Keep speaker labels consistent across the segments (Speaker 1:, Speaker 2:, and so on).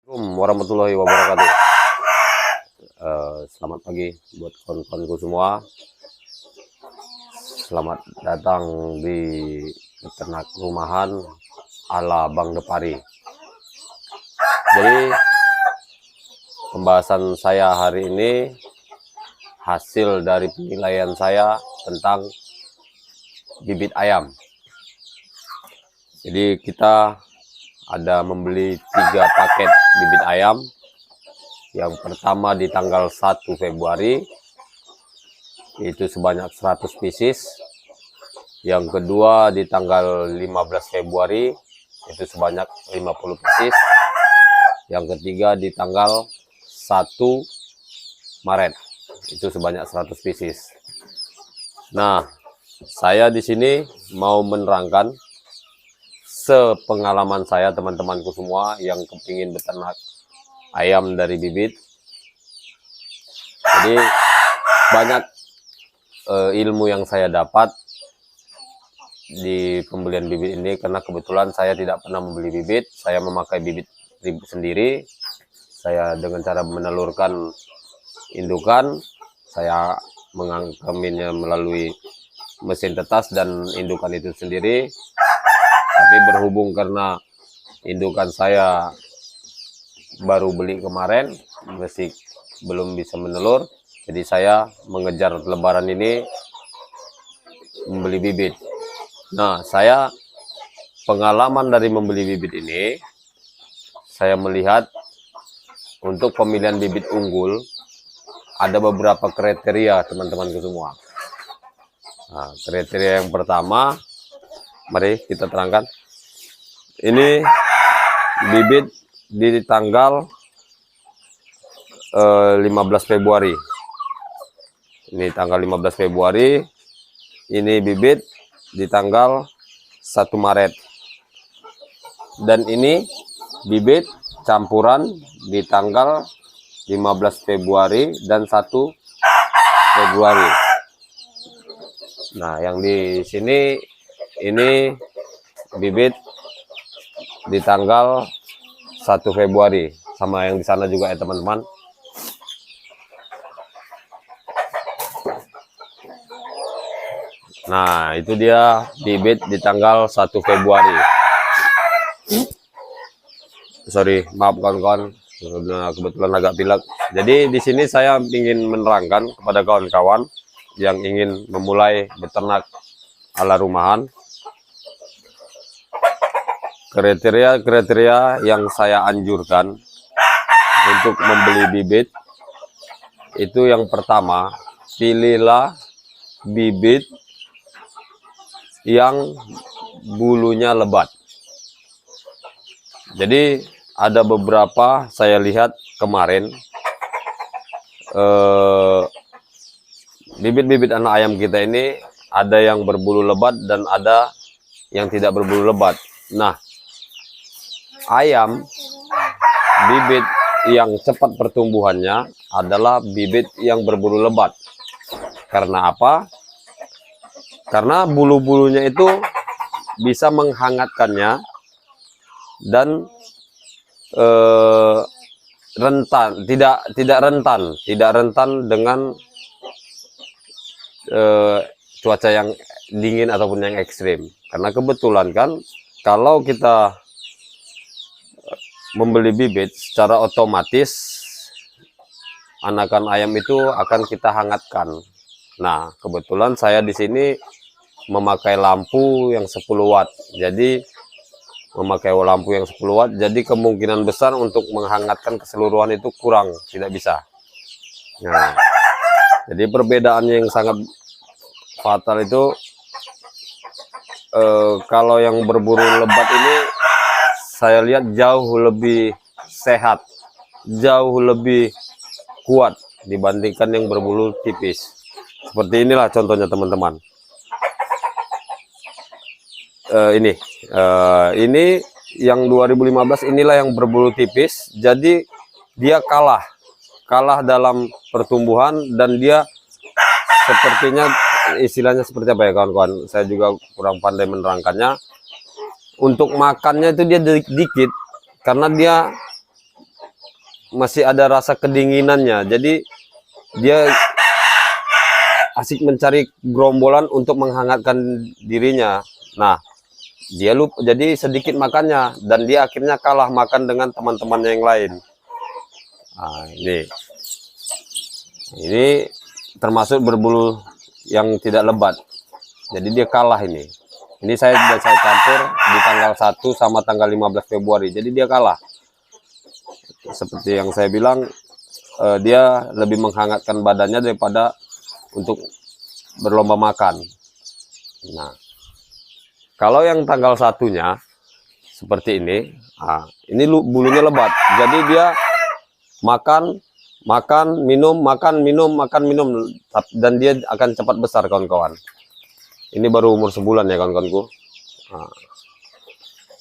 Speaker 1: Assalamualaikum warahmatullahi wabarakatuh. Selamat pagi buat kawan-kawanku semua. Selamat datang di peternak rumahan ala Bang Depari. Jadi pembahasan saya hari ini hasil dari penilaian saya tentang bibit ayam. Jadi kita ada membeli 3 paket bibit ayam. Yang pertama di tanggal 1 Februari itu sebanyak 100 pieces. Yang kedua di tanggal 15 Februari itu sebanyak 50 pieces. Yang ketiga di tanggal 1 Maret itu sebanyak 100 pieces. Nah, saya di sini mau menerangkan sepengalaman saya, teman-temanku semua yang kepingin beternak ayam dari bibit. Jadi banyak ilmu yang saya dapat di pembelian bibit ini, karena kebetulan saya tidak pernah membeli bibit. Saya memakai bibit sendiri. Saya dengan cara menelurkan indukan, saya mengangkaminnya melalui mesin tetas dan indukan itu sendiri. Tapi berhubung karena indukan saya baru beli kemarin, masih belum bisa menelur, jadi saya mengejar lebaran ini membeli bibit. Nah, saya pengalaman dari membeli bibit ini, saya melihat untuk pemilihan bibit unggul ada beberapa kriteria, teman-temanku semua. Nah, kriteria yang pertama, mari kita terangkan. Ini bibit di tanggal 15 Februari. Ini tanggal 15 Februari. Ini bibit di tanggal 1 Maret. Dan ini bibit campuran di tanggal 15 Februari dan 1 Februari. Nah, yang di sini ini bibit di tanggal 1 Februari, sama yang di sana juga ya teman-teman. Nah, itu dia bibit di tanggal 1 Februari. Sorry, maaf kawan-kawan, kebetulan agak pilek. Jadi di sini saya ingin menerangkan kepada kawan-kawan yang ingin memulai beternak ala rumahan, kriteria-kriteria yang saya anjurkan untuk membeli bibit itu. Yang pertama, pilihlah bibit yang bulunya lebat. Jadi ada beberapa saya lihat kemarin bibit-bibit anak ayam kita ini ada yang berbulu lebat dan ada yang tidak berbulu lebat. Nah, ayam bibit yang cepat pertumbuhannya adalah bibit yang berbulu lebat. Karena apa? Karena bulu-bulunya itu bisa menghangatkannya dan tidak rentan dengan cuaca yang dingin ataupun yang ekstrim. Karena kebetulan kan kalau kita membeli bibit, secara otomatis anakan ayam itu akan kita hangatkan. Nah, kebetulan saya di sini memakai lampu yang 10 watt. Jadi memakai lampu yang 10 watt, jadi kemungkinan besar untuk menghangatkan keseluruhan itu kurang, tidak bisa. Nah, jadi perbedaannya yang sangat fatal itu kalau yang berbulu lebat ini saya lihat jauh lebih sehat, jauh lebih kuat dibandingkan yang berbulu tipis. Seperti inilah contohnya teman-teman. Ini yang 2015, inilah yang berbulu tipis. Jadi dia kalah dalam pertumbuhan, dan dia sepertinya istilahnya seperti apa ya kawan-kawan, saya juga kurang pandai menerangkannya. Untuk makannya itu dia dikit, karena dia masih ada rasa kedinginannya. Jadi dia asik mencari gerombolan untuk menghangatkan dirinya. Nah, dia lupa, jadi sedikit makannya dan dia akhirnya kalah makan dengan teman-temannya yang lain. Nah, ini termasuk berbulu yang tidak lebat. Jadi dia kalah ini. Ini saya campur di tanggal 1 sama tanggal 15 Februari. Jadi dia kalah. Seperti yang saya bilang, dia lebih menghangatkan badannya daripada untuk berlomba makan. Nah, kalau yang tanggal 1-nya seperti ini, ini bulunya lebat. Jadi dia makan, minum, makan, minum, dan dia akan cepat besar, kawan-kawan. Ini baru umur sebulan ya, kawan-kawanku.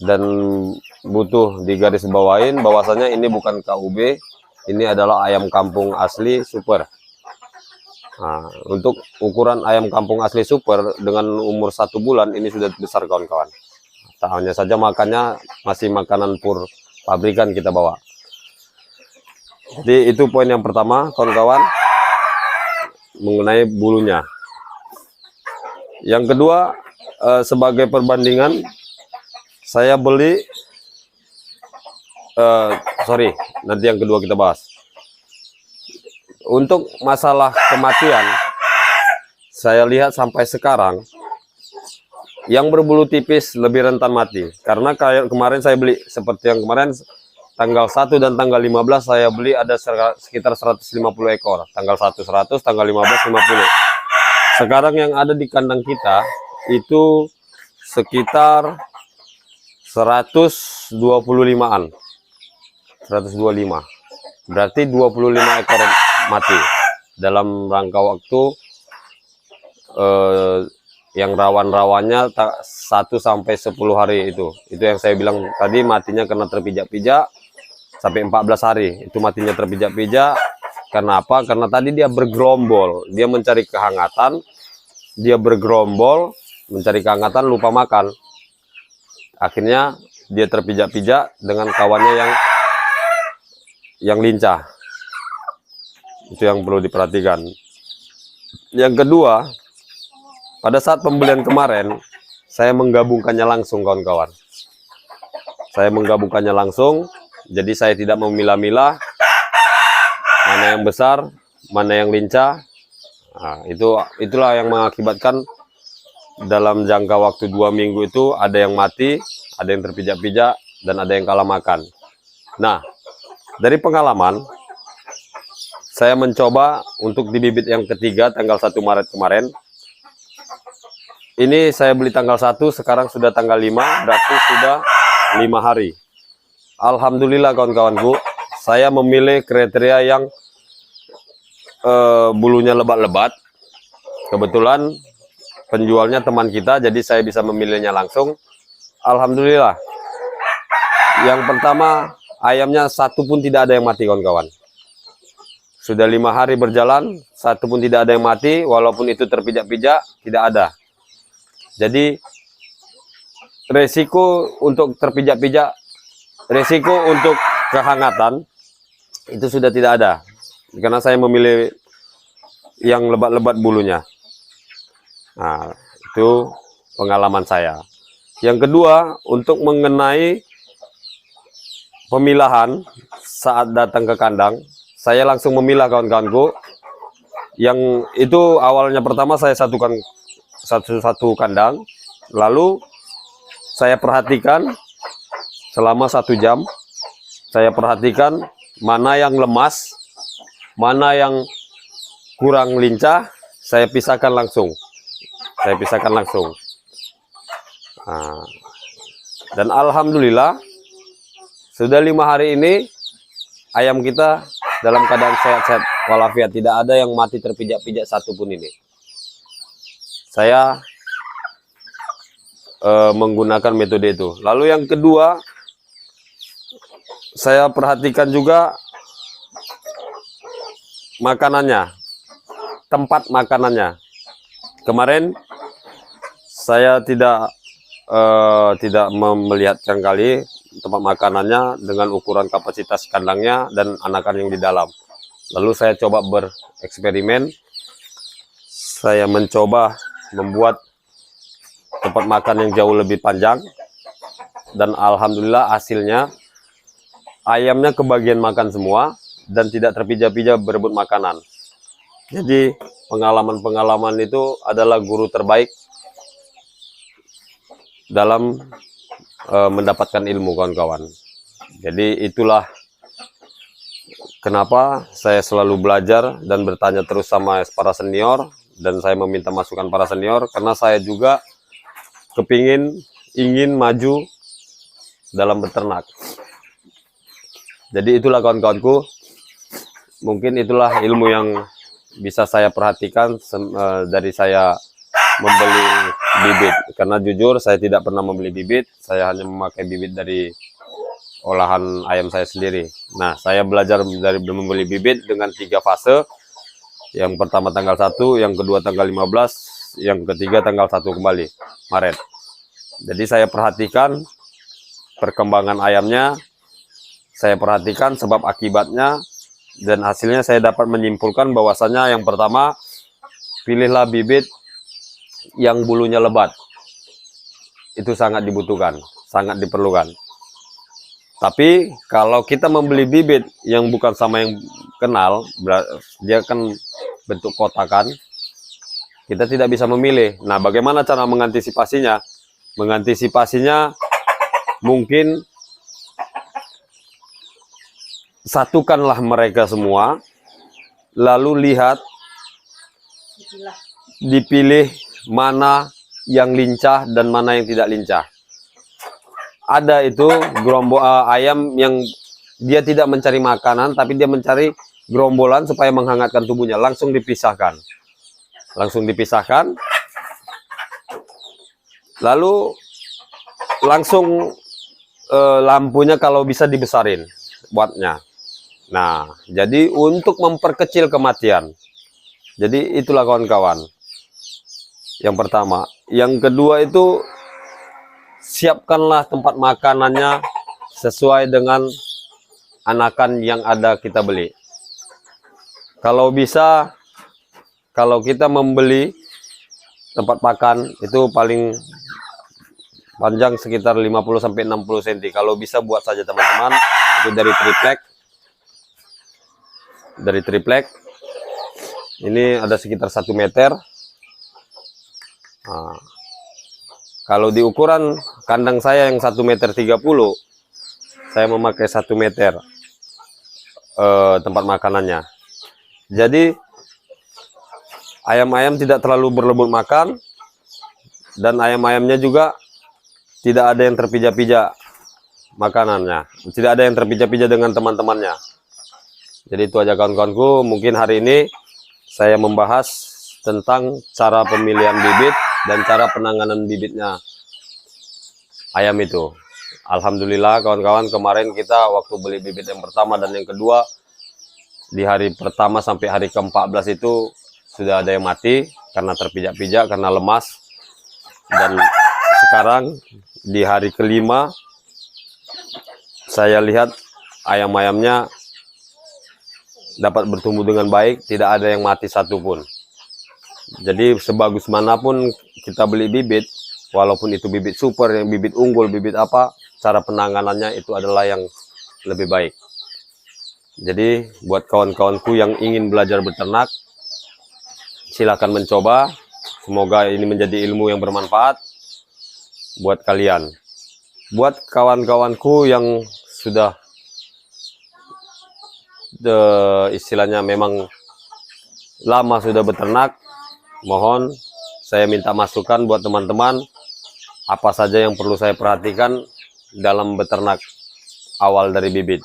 Speaker 1: Dan butuh digaris bawain bahwasanya ini bukan KUB, ini adalah ayam kampung asli super. Untuk ukuran ayam kampung asli super dengan umur 1 bulan ini sudah besar, kawan-kawan. Hanya saja makannya masih makanan pur pabrikan kita bawa. Jadi itu poin yang pertama, kawan-kawan, mengenai bulunya. Yang kedua, sebagai perbandingan, saya beli, nanti yang kedua kita bahas. Untuk masalah kematian, saya lihat sampai sekarang, yang berbulu tipis lebih rentan mati. Karena kayak kemarin saya beli, seperti yang kemarin, tanggal 1 dan tanggal 15 saya beli ada sekitar 150 ekor. Tanggal 1 100, tanggal 15 50. Sekarang yang ada di kandang kita itu sekitar 125-an. 125. Berarti 25 ekor mati dalam rangka waktu yang rawan-rawannya 1 sampai 10 hari itu. Itu yang saya bilang tadi, matinya karena terpijak-pijak sampai 14 hari. Itu matinya terpijak-pijak. Karena apa? Karena tadi dia bergerombol, dia mencari kehangatan, lupa makan. Akhirnya dia terpijak-pijak dengan kawannya yang lincah. Itu yang perlu diperhatikan. Yang kedua, pada saat pembelian kemarin, saya menggabungkannya langsung, kawan-kawan. Saya menggabungkannya langsung, jadi saya tidak memilah-milah mana yang besar, mana yang lincah. Nah, itulah yang mengakibatkan dalam jangka waktu 2 minggu itu ada yang mati, ada yang terpijak-pijak, dan ada yang kalah makan. Nah, dari pengalaman, saya mencoba untuk di bibit yang ketiga tanggal 1 Maret kemarin. Ini saya beli tanggal 1, sekarang sudah tanggal 5, berarti sudah 5 hari. Alhamdulillah, kawan-kawanku, saya memilih kriteria yang bulunya lebat-lebat. Kebetulan penjualnya teman kita, jadi saya bisa memilihnya langsung. Alhamdulillah. Yang pertama, ayamnya 1 pun tidak ada yang mati, kawan-kawan. Sudah 5 hari berjalan, 1 pun tidak ada yang mati, walaupun itu terpijak-pijak, tidak ada. Jadi resiko untuk terpijak-pijak, resiko untuk kehangatan itu sudah tidak ada, karena saya memilih yang lebat-lebat bulunya. Nah, itu pengalaman saya. Yang kedua, untuk mengenai pemilahan saat datang ke kandang, saya langsung memilah, kawan-kawanku. Yang itu awalnya pertama saya satukan satu kandang, lalu saya perhatikan selama 1 jam. Saya perhatikan mana yang lemas, mana yang kurang lincah, saya pisahkan langsung. Nah, dan alhamdulillah sudah 5 hari ini ayam kita dalam keadaan sehat-sehat walafiat, tidak ada yang mati terpijak-pijak satupun ini. Saya menggunakan metode itu. Lalu yang kedua, saya perhatikan juga makanannya, tempat makanannya. Kemarin saya tidak melihatkan kali tempat makanannya dengan ukuran kapasitas kandangnya dan anakan yang di dalam. Lalu saya coba bereksperimen, saya mencoba membuat tempat makan yang jauh lebih panjang, dan alhamdulillah hasilnya ayamnya kebagian makan semua dan tidak terpijak-pijak berebut makanan. Jadi pengalaman-pengalaman itu adalah guru terbaik dalam mendapatkan ilmu, kawan-kawan. Jadi itulah kenapa saya selalu belajar dan bertanya terus sama para senior, dan saya meminta masukan para senior karena saya juga ingin maju dalam beternak. Jadi itulah kawan-kawanku, mungkin itulah ilmu yang bisa saya perhatikan dari saya membeli bibit. Karena jujur saya tidak pernah membeli bibit, saya hanya memakai bibit dari olahan ayam saya sendiri. Nah, saya belajar dari membeli bibit dengan 3 fase. Yang pertama tanggal 1, yang kedua tanggal 15, yang ketiga tanggal 1 kembali, Maret. Jadi saya perhatikan perkembangan ayamnya, saya perhatikan sebab akibatnya, dan hasilnya saya dapat menyimpulkan bahwasanya yang pertama, pilihlah bibit yang bulunya lebat. Itu sangat dibutuhkan, sangat diperlukan. Tapi kalau kita membeli bibit yang bukan sama yang kenal, dia kan bentuk kotakan, kita tidak bisa memilih. Nah, bagaimana cara mengantisipasinya? Mengantisipasinya mungkin satukanlah mereka semua, lalu lihat, dipilih mana yang lincah dan mana yang tidak lincah. Ada itu ayam yang dia tidak mencari makanan, tapi dia mencari gerombolan supaya menghangatkan tubuhnya. Langsung dipisahkan. Lalu langsung lampunya kalau bisa dibesarin wattnya. Nah, jadi untuk memperkecil kematian. Jadi itulah kawan-kawan. Yang pertama. Yang kedua itu, siapkanlah tempat makanannya sesuai dengan anakan yang ada kita beli. Kalau bisa, kalau kita membeli tempat makan itu paling panjang sekitar 50-60 cm. Kalau bisa buat saja teman-teman, itu dari triplek. Ini ada sekitar 1 meter. Nah, kalau di ukuran kandang saya yang 1,30 meter, saya memakai 1 meter tempat makanannya. Jadi ayam-ayam tidak terlalu berebut makan, dan ayam-ayamnya juga tidak ada yang terpijak-pijak makanannya, tidak ada yang terpijak-pijak dengan teman-temannya. Jadi itu aja kawan-kawanku, mungkin hari ini saya membahas tentang cara pemilihan bibit dan cara penanganan bibitnya ayam itu. Alhamdulillah kawan-kawan, kemarin kita waktu beli bibit yang pertama dan yang kedua, di hari pertama sampai hari ke-14 itu sudah ada yang mati karena terpijak-pijak, karena lemas. Dan sekarang di hari kelima saya lihat ayam-ayamnya dapat bertumbuh dengan baik, tidak ada yang mati satupun. Jadi sebagus manapun kita beli bibit, walaupun itu bibit super, yang bibit unggul, bibit apa, cara penanganannya itu adalah yang lebih baik. Jadi buat kawan-kawanku yang ingin belajar beternak, silakan mencoba. Semoga ini menjadi ilmu yang bermanfaat buat kalian. Buat kawan-kawanku yang sudah istilahnya memang lama sudah beternak, mohon saya minta masukan buat teman-teman, apa saja yang perlu saya perhatikan dalam beternak awal dari bibit.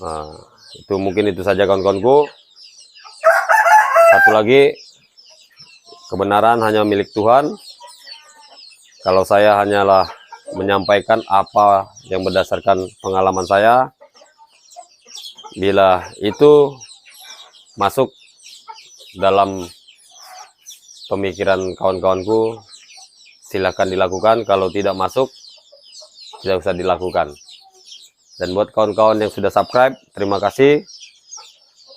Speaker 1: Nah, itu mungkin itu saja kawan-kawanku. Satu lagi, kebenaran hanya milik Tuhan. Kalau saya hanyalah menyampaikan apa yang berdasarkan pengalaman saya. Bila itu masuk dalam pemikiran kawan-kawanku, silakan dilakukan. Kalau tidak masuk, tidak usah dilakukan. Dan buat kawan-kawan yang sudah subscribe, terima kasih.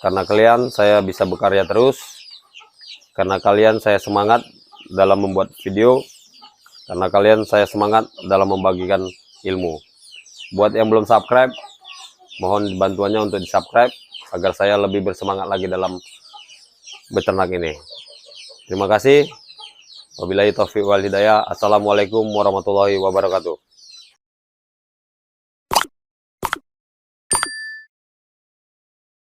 Speaker 1: Karena kalian saya bisa berkarya terus. Karena kalian saya semangat dalam membuat video. Karena kalian saya semangat dalam membagikan ilmu. Buat yang belum subscribe, mohon bantuannya untuk di subscribe agar saya lebih bersemangat lagi dalam beternak ini. Terima kasih. Wabillahi taufiq wal hidayah. Assalamualaikum warahmatullahi wabarakatuh.